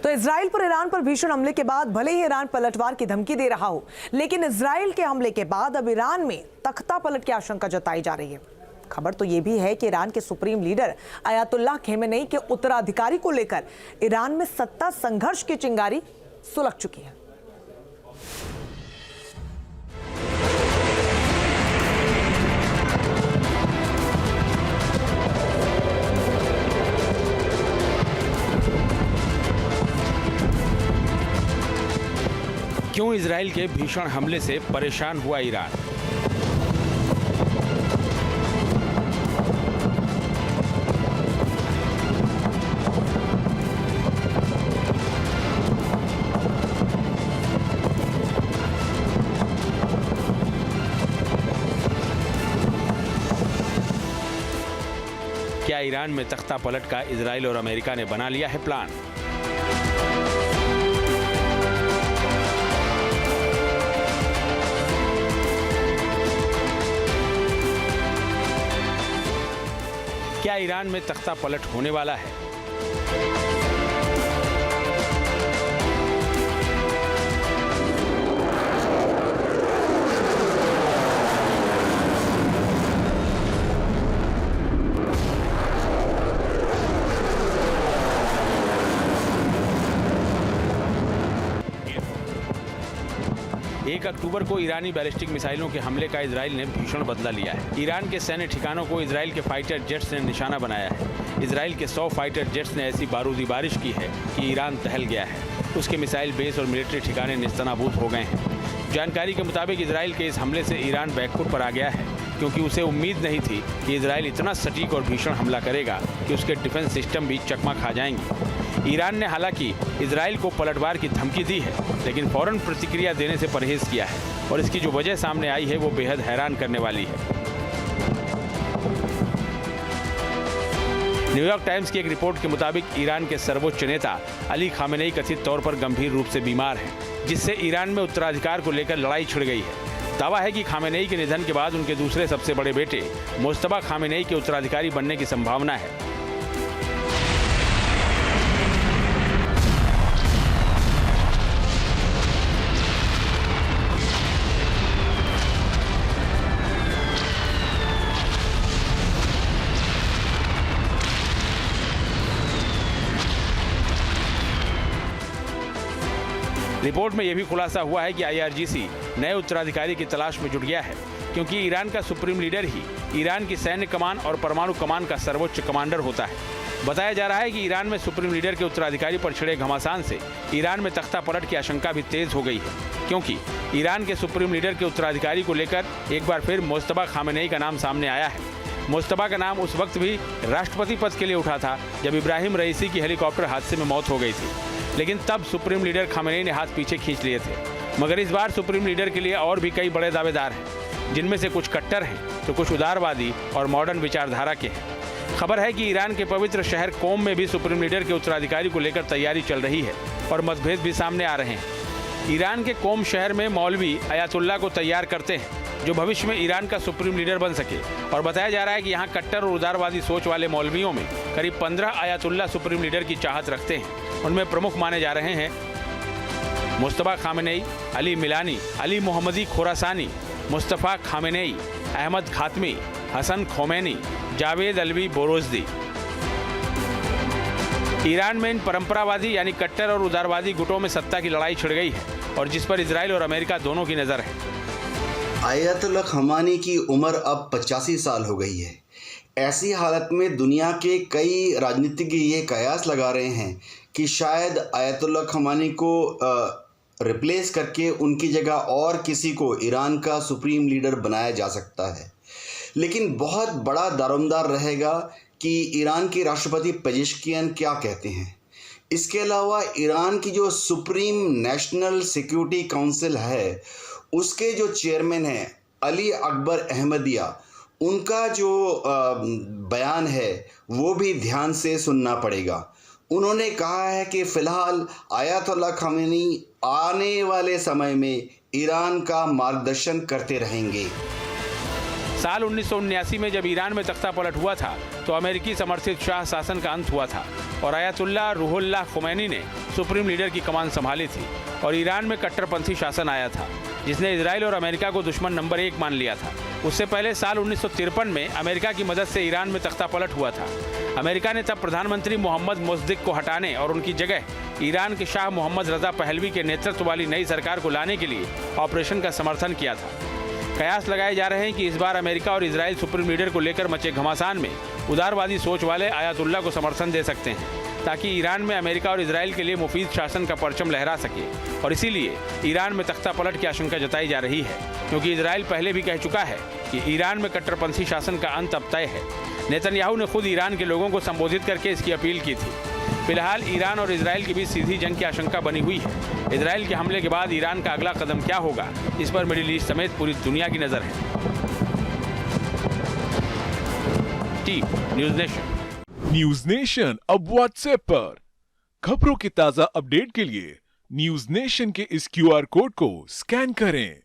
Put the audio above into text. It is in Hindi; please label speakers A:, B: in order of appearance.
A: तो इजराइल पर ईरान पर भीषण हमले के बाद भले ही ईरान पलटवार की धमकी दे रहा हो, लेकिन इजराइल के हमले के बाद अब ईरान में तख्ता पलट की आशंका जताई जा रही है। खबर तो यह भी है कि ईरान के सुप्रीम लीडर अयातुल्लाह खमेनेई के उत्तराधिकारी को लेकर ईरान में सत्ता संघर्ष की चिंगारी सुलग चुकी है।
B: क्यों इजराइल के भीषण हमले से परेशान हुआ ईरान? क्या ईरान में तख्ता पलट का इजराइल और अमेरिका ने बना लिया है प्लान? क्या ईरान में तख्ता पलट होने वाला है? एक अक्टूबर को ईरानी बैलिस्टिक मिसाइलों के हमले का इजराइल ने भीषण बदला लिया है। ईरान के सैन्य ठिकानों को इजराइल के फाइटर जेट्स ने निशाना बनाया है। इजराइल के 100 फाइटर जेट्स ने ऐसी बारूदी बारिश की है कि ईरान दहल गया है। उसके मिसाइल बेस और मिलिट्री ठिकाने निस्तनाबूद हो गए हैं। जानकारी के मुताबिक इजराइल के इस हमले से ईरान बैकफुट पर आ गया है, क्योंकि उसे उम्मीद नहीं थी कि इजराइल इतना सटीक और भीषण हमला करेगा कि उसके डिफेंस सिस्टम भी चकमा खा जाएंगी। ईरान ने हालांकि इजराइल को पलटवार की धमकी दी है, लेकिन फौरन प्रतिक्रिया देने से परहेज किया है और इसकी जो वजह सामने आई है वो बेहद हैरान करने वाली है। न्यूयॉर्क टाइम्स की एक रिपोर्ट के मुताबिक ईरान के सर्वोच्च नेता अली खामेनेई कथित तौर पर गंभीर रूप से बीमार हैं, जिससे ईरान में उत्तराधिकार को लेकर लड़ाई छिड़ गई है। दावा है कि खामेनेई के निधन के बाद उनके दूसरे सबसे बड़े बेटे मुस्तफा खामेनेई के उत्तराधिकारी बनने की संभावना है। रिपोर्ट में यह भी खुलासा हुआ है कि IRGC नए उत्तराधिकारी की तलाश में जुट गया है, क्योंकि ईरान का सुप्रीम लीडर ही ईरान की सैन्य कमान और परमाणु कमान का सर्वोच्च कमांडर होता है। बताया जा रहा है कि ईरान में सुप्रीम लीडर के उत्तराधिकारी पर छिड़े घमासान से ईरान में तख्ता पलट की आशंका भी तेज हो गई है, क्योंकि ईरान के सुप्रीम लीडर के उत्तराधिकारी को लेकर एक बार फिर मुस्तफा खामेनेई का नाम सामने आया है। मुस्तफा का नाम उस वक्त भी राष्ट्रपति पद के लिए उठा था जब इब्राहिम रईसी की हेलीकॉप्टर हादसे में मौत हो गई थी, लेकिन तब सुप्रीम लीडर खामेनेई ने हाथ पीछे खींच लिए थे। मगर इस बार सुप्रीम लीडर के लिए और भी कई बड़े दावेदार हैं, जिनमें से कुछ कट्टर हैं तो कुछ उदारवादी और मॉडर्न विचारधारा के हैं। खबर है कि ईरान के पवित्र शहर कोम में भी सुप्रीम लीडर के उत्तराधिकारी को लेकर तैयारी चल रही है और मतभेद भी सामने आ रहे हैं। ईरान के कोम शहर में मौलवी अयातुल्लाह को तैयार करते हैं, जो भविष्य में ईरान का सुप्रीम लीडर बन सके, और बताया जा रहा है कि यहाँ कट्टर और उदारवादी सोच वाले मौलवियों में करीब 15 अयातुल्लाह सुप्रीम लीडर की चाहत रखते हैं। उनमें प्रमुख माने जा रहे हैं मुस्तफा खामेनेई, अली मिलानी, अली मोहम्मदी खोरासानी, Mustafa Khamenei, Ahmad खातमी, Hasan Khomeini, Javed Alvi बोरोजदी। Iran में इन परंपरावादी यानी कट्टर और उदारवादी गुटों में सत्ता की लड़ाई छिड़ गई है, और जिस पर इजराइल और अमेरिका दोनों की नज़र है।
C: अयातुल्लाह खमेनी की उम्र अब 85 साल हो गई है। ऐसी हालत में दुनिया के कई राजनीतिज्ञ ये कयास लगा रहे हैं कि शायद अयातुल्लाह खमेनी को रिप्लेस करके उनकी जगह और किसी को ईरान का सुप्रीम लीडर बनाया जा सकता है। लेकिन बहुत बड़ा दारोमदार रहेगा कि ईरान के राष्ट्रपति पेजेश्कियान क्या कहते हैं। इसके अलावा ईरान की जो सुप्रीम नेशनल सिक्योरिटी काउंसिल है, उसके जो चेयरमैन हैं अली अकबर अहमदिया, उनका जो बयान है वो भी ध्यान से सुनना पड़ेगा। उन्होंने कहा है कि फ़िलहाल अयातुल्लाह खमेनी आने वाले समय में ईरान का मार्गदर्शन करते रहेंगे।
B: साल 1979 में जब ईरान में तख्ता पलट हुआ था तो अमेरिकी समर्थित शाह शासन का अंत हुआ था और आयतुल्लाह रूहुल्लाह खुमैनी ने सुप्रीम लीडर की कमान संभाली थी और ईरान में कट्टरपंथी शासन आया था जिसने इजराइल और अमेरिका को दुश्मन नंबर 1 मान लिया था। उससे पहले साल 1953 में अमेरिका की मदद से ईरान में तख्ता पलट हुआ था। अमेरिका ने तब प्रधानमंत्री मोहम्मद मुस्दिक को हटाने और उनकी जगह ईरान के शाह मोहम्मद रजा पहलवी के नेतृत्व वाली नई सरकार को लाने के लिए ऑपरेशन का समर्थन किया था। कयास लगाए जा रहे हैं कि इस बार अमेरिका और इजराइल सुप्रीम लीडर को लेकर मचे घमासान में उदारवादी सोच वाले आयतुल्लाह को समर्थन दे सकते हैं ताकि ईरान में अमेरिका और इजराइल के लिए मुफीद शासन का परचम लहरा सके और इसीलिए ईरान में तख्ता पलट की आशंका जताई जा रही है क्योंकि इजराइल पहले भी कह चुका है कि ईरान में कट्टरपंथी शासन का अंत अब तय है। नेतन्याहू ने खुद ईरान के लोगों को संबोधित करके इसकी अपील की थी। फिलहाल ईरान और इजराइल के बीच सीधी जंग की आशंका बनी हुई है। इजराइल के हमले के बाद ईरान का अगला कदम क्या होगा, इस पर मिडिल ईस्ट समेत पूरी दुनिया की नजर है। News nation.
D: न्यूज नेशन अब व्हाट्सएप पर खबरों के ताजा अपडेट के लिए न्यूज नेशन के इस QR कोड को स्कैन करें।